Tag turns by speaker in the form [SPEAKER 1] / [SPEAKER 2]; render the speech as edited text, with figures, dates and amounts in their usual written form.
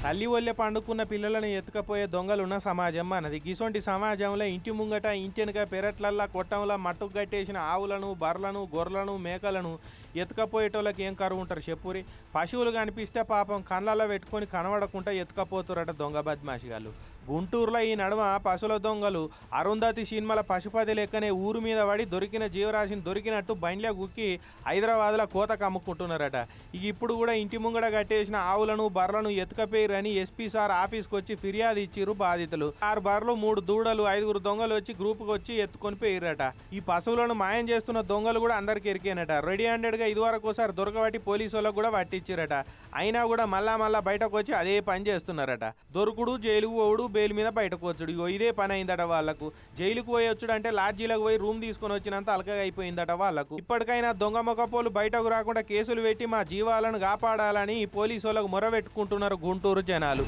[SPEAKER 1] తల్లి ఒళ్ళె పండుకున్న పిల్లలను ఎత్తుకపోయే దొంగలున్న సమాజం మనది. గిసొంటి సమాజంలో ఇంటి ముంగట ఇంటెనక పెరట్లల్లా కొట్టంలా మట్టుకు గట్టేసిన ఆవులను, బర్రెలను, గొర్రెలను, మేకలను ఎత్తుకపోయేటోళ్ళకి ఏం కరువు ఉంటారు చెప్పురి. పశువులు కనిపిస్తే పాపం కళ్ళల్లో పెట్టుకొని కనబడకుండా ఎత్తుకపోతురట దొంగ బద్మాషిగాళ్ళు. గుంటూరులో ఈ నడుమ పశువుల దొంగలు అరుంధతి సినిమాల పశుపతి లెక్కనే ఊరు మీద పడి దొరికిన జీవరాశిని దొరికినట్టు బండ్లే గుక్కి హైదరాబాద్లో కోతకు అమ్ముకుంటున్నారట. ఇక ఇప్పుడు కూడా ఇంటి ముంగడ కట్టేసిన ఆవులను, బర్రెలను ఎత్తుకపోయిరని ఎస్పీ సార్ ఆఫీస్కి వచ్చి ఫిర్యాదు ఇచ్చిర్రు బాధితులు. 6 బర్రెలు, 3 దూడలు, 5 దొంగలు వచ్చి గ్రూప్కి వచ్చి ఎత్తుకొని పోయిరట. ఈ పశువులను మాయం చేస్తున్న దొంగలు కూడా అందరికి ఎరికేనట. రెడీ హ్యాండెడ్గా ఇదివరకు ఒకసారి దొరకబట్టి పోలీసు వాళ్ళకు కూడా పట్టించిరట. అయినా కూడా మళ్ళా బయటకు వచ్చి అదే పని చేస్తున్నారట. దొరుకుడు, జైలుకు పోవుడు, బెయిల్ మీద బయటకు వచ్చుడు, ఇదే పని అయిందట వాళ్ళకు. జైలుకు పోయి వచ్చుడు అంటే లాడ్జీలకు పోయి రూమ్ తీసుకొని వచ్చినంత అలకగా అయిపోయిందట వాళ్ళకు. ఇప్పటికైనా దొంగ మొక్కపోలు బయటకు రాకుండా కేసులు పెట్టి మా జీవాలను కాపాడాలని పోలీసు వాళ్ళకు మొరబెట్టుకుంటున్నారు గుంటూరు జనాలు.